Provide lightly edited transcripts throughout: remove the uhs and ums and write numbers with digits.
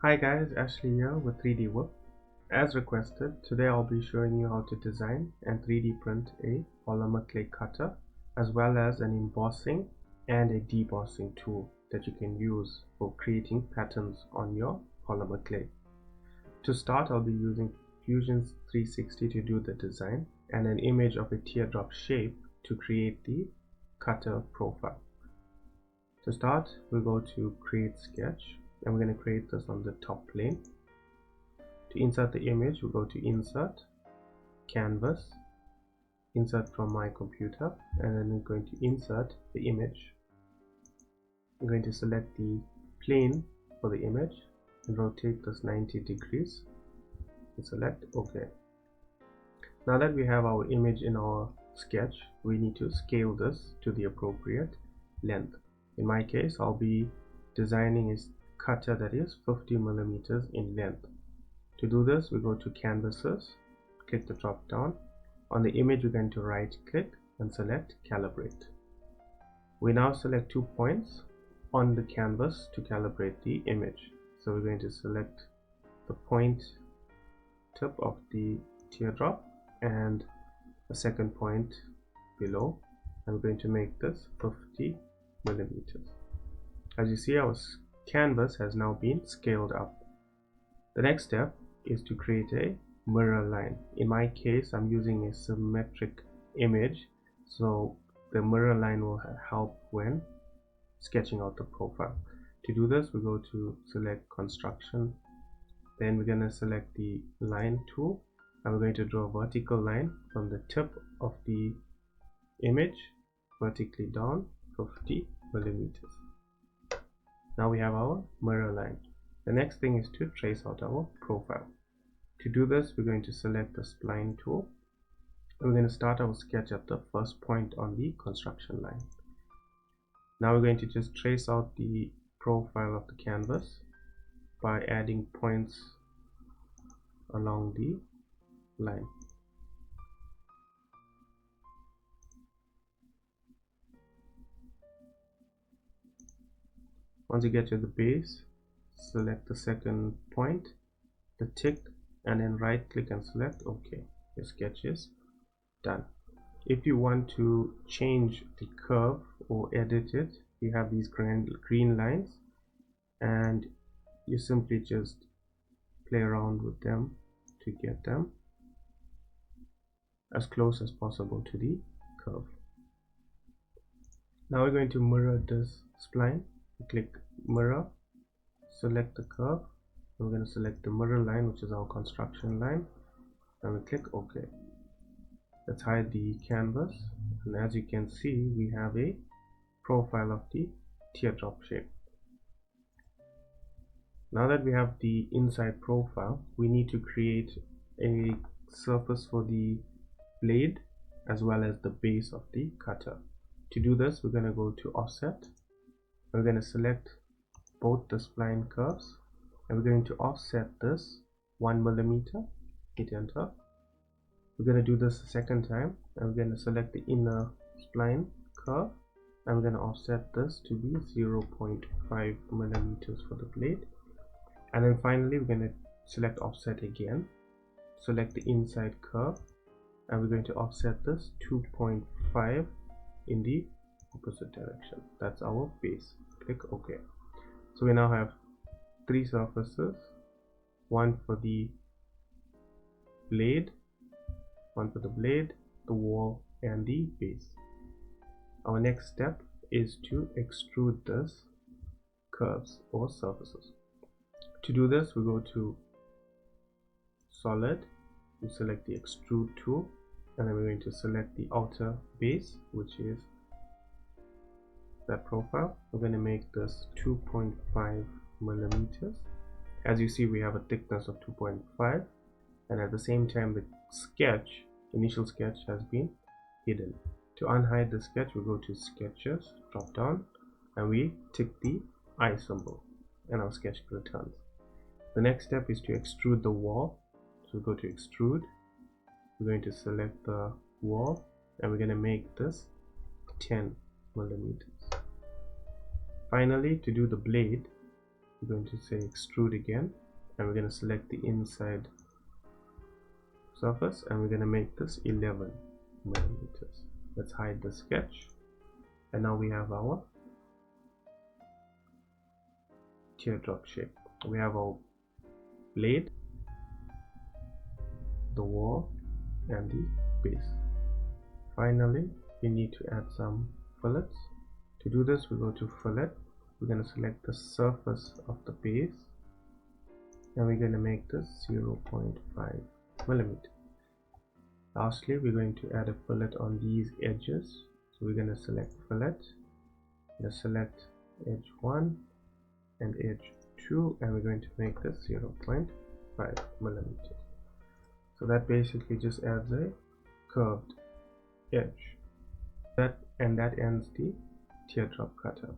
Hi guys, Ashley here with 3D Work. As requested, today I'll be showing you how to design and 3D print a polymer clay cutter as well as an embossing and a debossing tool that you can use for creating patterns on your polymer clay. To start, I'll be using Fusion 360 to do the design and an image of a teardrop shape to create the cutter profile. To start, we'll go to create sketch and we're going to create this on the top plane. To insert the image, we'll go to insert, canvas, insert from my computer, and then we're going to insert the image. I'm going to select the plane for the image and rotate this 90 degrees and select OK. Now that we have our image in our sketch, we need to scale this to the appropriate length. In my case, I'll be designing a cutter that is 50 millimeters in length. To do this, we go to canvases, click the drop down. On the image, we're going to right click and select calibrate. We now select 2 points on the canvas to calibrate the image. So we're going to select the point tip of the teardrop and a second point below, and we're going to make this 50 millimeters. As you see, our canvas has now been scaled up. The next step is to create a mirror line. In my case, I'm using a symmetric image, so the mirror line will help when sketching out the profile. To do this, we go to select construction, then we're going to select the line tool, and we're going to draw a vertical line from the tip of the image vertically down 50 millimeters. Now we have our mirror line. The next thing is to trace out our profile. To do this, we're going to select the spline tool. We're going to start our sketch at the first point on the construction line. Now we're going to just trace out the profile of the canvas by adding points along the line. Once you get to the base, select the second point, the tick, and then right click and select OK. Your sketch is done. If you want to change the curve or edit it, you have these green lines and you simply just play around with them to get them as close as possible to the curve. Now we're going to mirror this spline. Click mirror, select the curve, and we're going to select the mirror line, which is our construction line, and we click OK. Let's hide the canvas, and as you can see, we have a profile of the teardrop shape. Now that we have the inside profile, we need to create a surface for the blade as well as the base of the cutter. To do this, we're going to go to offset. We're going to select both the spline curves and we're going to offset this 1 millimeter. Hit enter. We're going to do this a second time and we're going to select the inner spline curve and we're going to offset this to be 0.5 millimeters for the blade. And then finally, we're going to select offset again, select the inside curve, and we're going to offset this 2.5 in the opposite direction. That's our base. Click OK. So we now have 3 surfaces, one for the blade, the wall, and the base. Our next step is to extrude this curves or surfaces. To do this, we go to solid, we select the extrude tool, and then we're going to select the outer base, which is that profile. We're going to make this 2.5 millimeters. As you see, we have a thickness of 2.5, and at the same time the initial sketch has been hidden. To unhide the sketch, we go to sketches, drop down, and we tick the eye symbol, and our sketch returns. The next step is to extrude the wall. So we go to extrude, we're going to select the wall, and we're going to make this 10 millimeters. Finally, to do the blade, we're going to say extrude again, and we're going to select the inside surface, and we're going to make this 11 millimeters. Let's hide the sketch, and now we have our teardrop shape. We have our blade, the wall, and the base. Finally, we need to add some fillets. To do this, we go to fillet. We're going to select the surface of the base, and we're going to make this 0.5 millimeter. Lastly, we're going to add a fillet on these edges. So we're going to select fillet, select edge 1 and edge 2, and we're going to make this 0.5 millimeter. So that basically just adds a curved edge. That ends the teardrop cutter.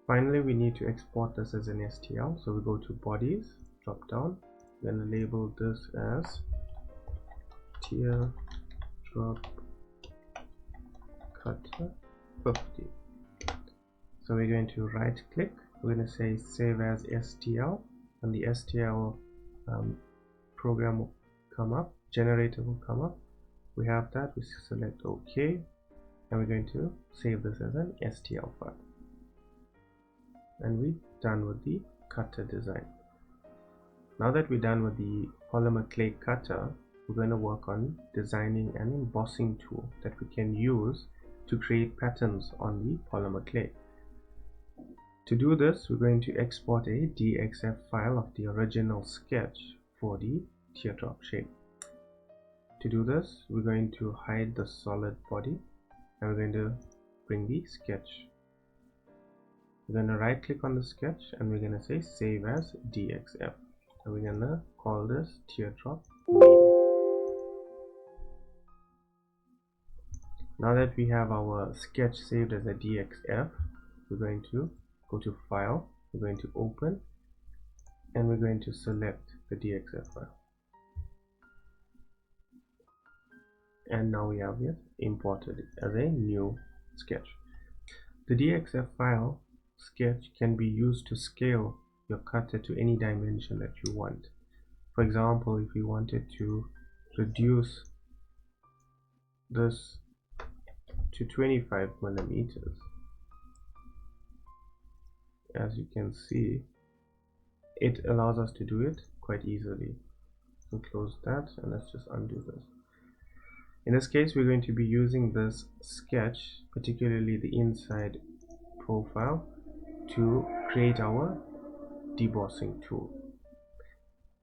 Finally, we need to export this as an STL. So we go to bodies, drop down, then label this as teardrop cutter 50. So we're going to right click, we're going to say save as STL, and the STL program will come up, generator will come up. We have that, we select OK, and we're going to save this as an STL file. And we're done with the cutter design. Now that we're done with the polymer clay cutter, we're going to work on designing an embossing tool that we can use to create patterns on the polymer clay. To do this, we're going to export a DXF file of the original sketch for the teardrop shape. To do this, we're going to hide the solid body, and we're going to bring the sketch. We're going to right click on the sketch, and we're going to say save as DXF, and we're going to call this teardrop main. Now that we have our sketch saved as a DXF, we're going to go to file, we're going to open, and we're going to select the DXF file. And now we have it imported as a new sketch. The DXF file sketch can be used to scale your cutter to any dimension that you want. For example, if you wanted to reduce this to 25 millimeters, as you can see, it allows us to do it quite easily. So close that, and let's just undo this. In this case, we're going to be using this sketch, particularly the inside profile, to create our debossing tool.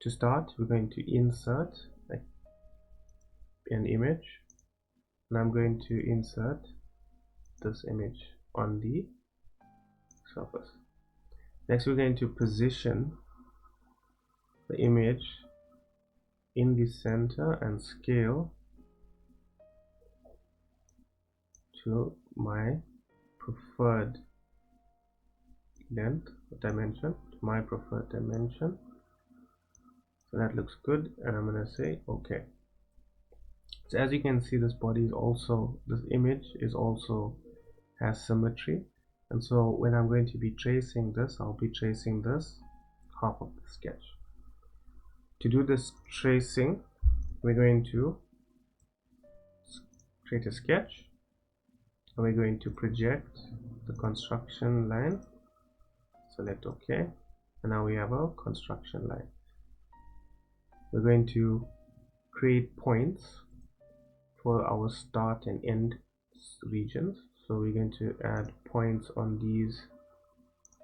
To start, we're going to insert an image, and I'm going to insert this image on the surface. Next, we're going to position the image in the center and scale to my preferred length dimension, my preferred dimension. So that looks good, and I'm going to say OK. So as you can see, this body is also, this image is also has symmetry, and so when I'm going to be tracing this, I'll be tracing this half of the sketch. To do this tracing, we're going to create a sketch, and we're going to project the construction line, select OK, and now we have a construction line. We're going to create points for our start and end regions. So we're going to add points on these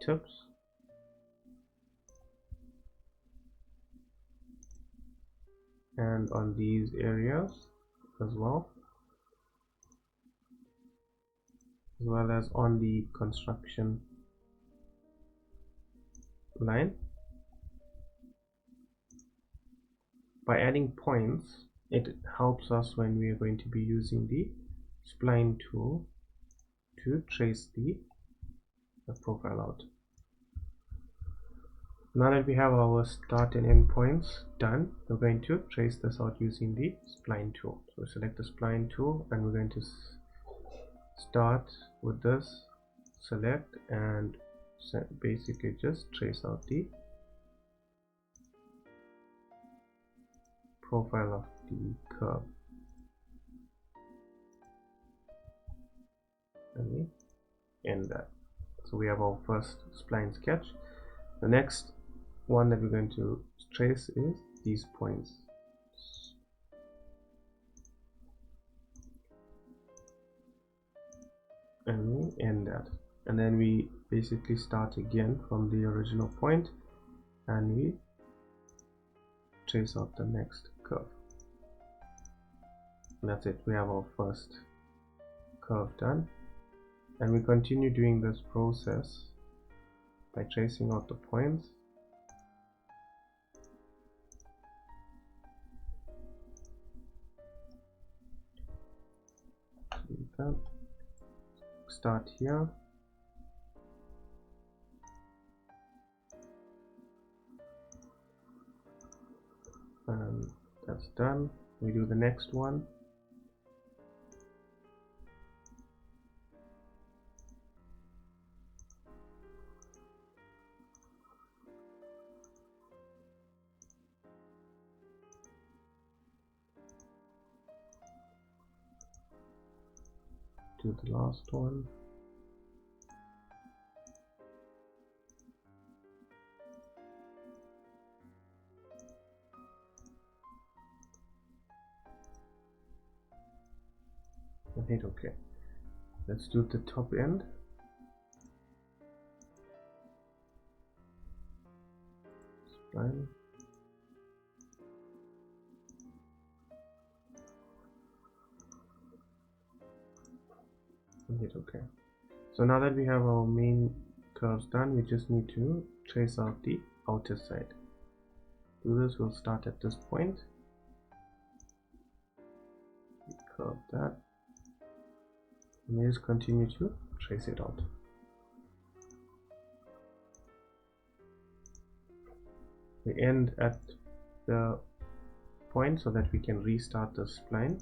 tips, and on these areas as well as on the construction line. By adding points, it helps us when we are going to be using the spline tool to trace the profile out. Now that we have our start and end points done, we're going to trace this out using the spline tool. So select the spline tool, and we're going to start with this, select and So basically just trace out the profile of the curve, and we end that. So we have our first spline sketch. The next one that we're going to trace is these points. And we end that. And then we basically start again from the original point and we trace out the next curve. And that's it. We have our first curve done. And we continue doing this process by tracing out the points. Start here. And that's done. We do the next one. Do the last one. And hit OK. Let's do the top end. Spline. And hit OK. So now that we have our main curves done, we just need to trace out the outer side. To do this, we'll start at this point. Curve that. And we just continue to trace it out. We end at the point so that we can restart the spline.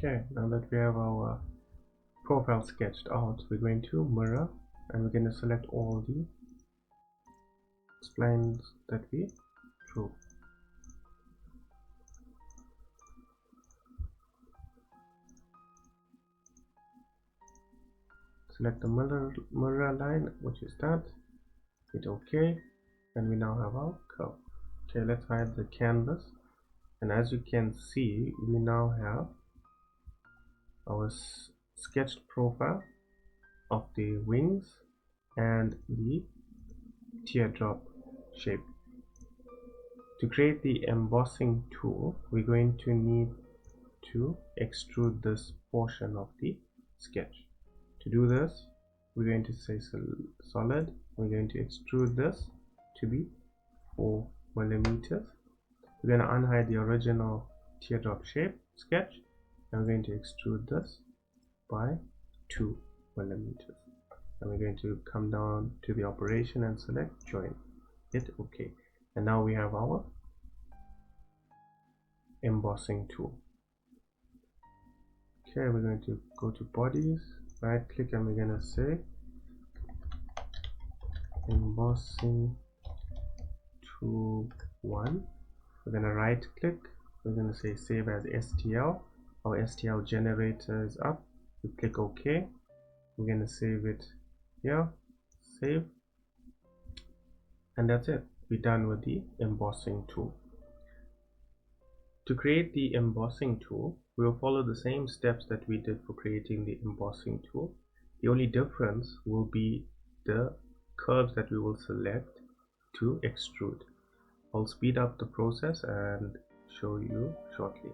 Okay, now that we have our profile sketched out, we're going to mirror and we're going to select all the splines that we drew. Select the mirror line, which is that. Hit OK, and we now have our curve. Okay, let's hide the canvas, and as you can see, we now have our sketched profile of the wings and the teardrop shape. To create the embossing tool, we're going to need to extrude this portion of the sketch. To do this, we're going to say solid. We're going to extrude this to be 4 millimeters. We're going to unhide the original teardrop shape sketch, and we're going to extrude this by 2 millimeters. And we're going to come down to the operation and select join. Hit OK. And now we have our embossing tool. Okay, we're going to go to bodies, right click, and we're going to say embossing tool 1. We're going to right click, we're going to say save as STL. Our STL generator is up. We click OK. We're going to save it here, save, and that's it. We're done with the embossing tool. To create the embossing tool, we will follow the same steps that we did for creating the embossing tool. The only difference will be the curves that we will select to extrude. I'll speed up the process and show you shortly.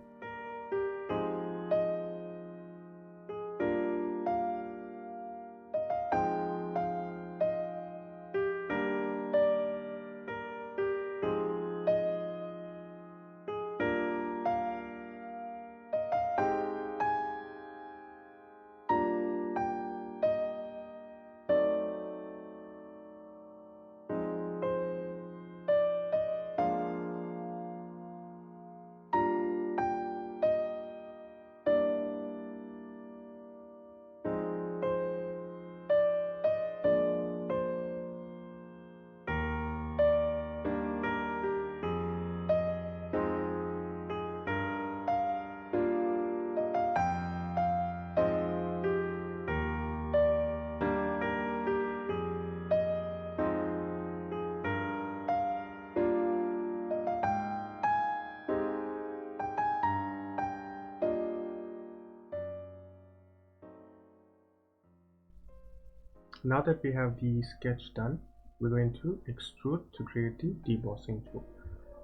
Now that we have the sketch done, we're going to extrude to create the debossing tool.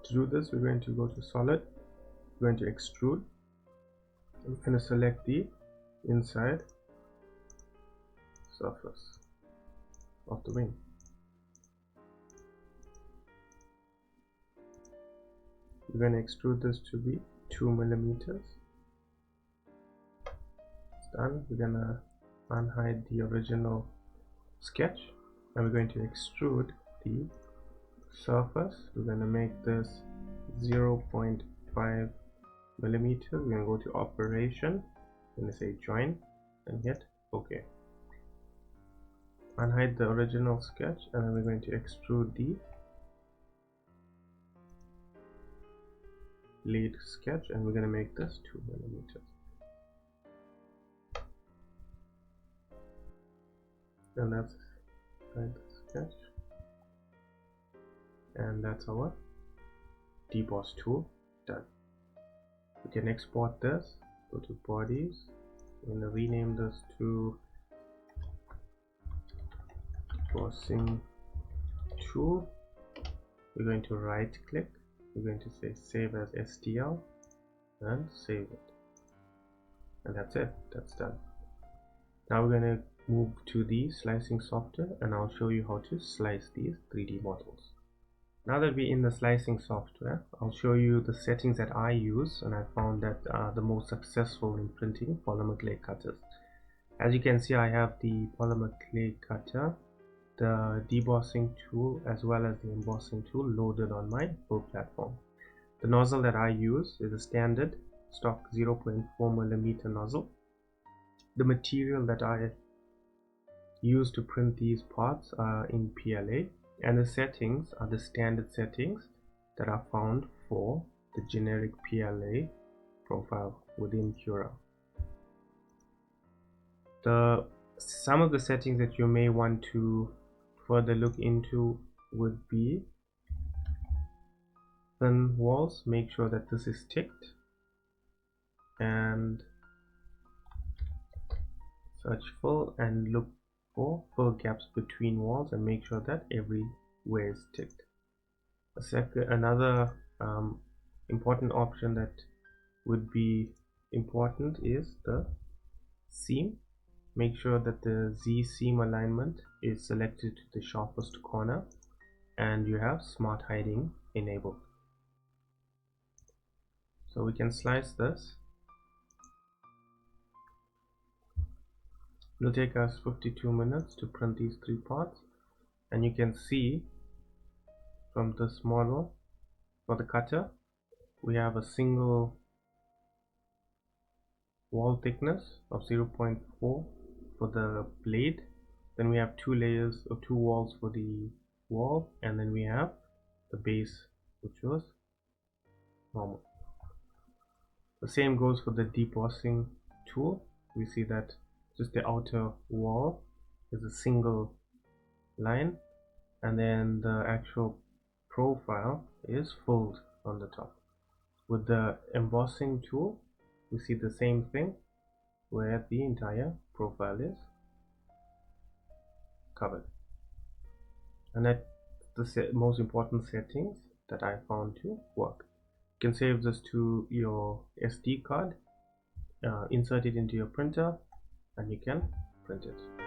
To do this, we're going to go to solid, we're going to extrude, and we're going to select the inside surface of the wing. We're going to extrude this to be 2 millimeters. It's done. We're going to unhide the original sketch and we're going to extrude the surface. We're going to make this 0.5 millimeters. We're going to go to operation, we're going to say join and hit OK. Unhide the original sketch and then we're going to extrude the lead sketch and we're going to make this 2 millimeters. And that's the sketch, and that's our deboss tool done. We can export this, go to bodies, we're going to rename this to debossing tool. We're going to right click, we're going to say save as STL and save it, and that's it, that's done. Now we're going to move to the slicing software and I'll show you how to slice these 3D models. Now that we're in the slicing software, I'll show you the settings that I use and I found that are the most successful in printing polymer clay cutters. As you can see, I have the polymer clay cutter, the debossing tool as well as the embossing tool loaded on my build platform. The nozzle that I use is a standard stock 0.4 millimeter nozzle. The material that I use to print these parts are in PLA, and the settings are the standard settings that are found for the generic PLA profile within Cura. Some of the settings that you may want to further look into would be thin walls. Make sure that this is ticked, and search fill and look for fill gaps between walls and make sure that everywhere is ticked. Another important option that would be important is the seam. Make sure that the Z seam alignment is selected to the sharpest corner and you have smart hiding enabled. So we can slice this. It will take us 52 minutes to print these 3 parts, and you can see from this model for the cutter we have a single wall thickness of 0.4 for the blade, then we have 2 layers or 2 walls for the wall, and then we have the base which was normal. The same goes for the debossing tool. We see that just the outer wall is a single line and then the actual profile is filled on the top. With the embossing tool we see the same thing where the entire profile is covered. And that's the most important settings that I found to work. You can save this to your SD card, insert it into your printer, and you can print it.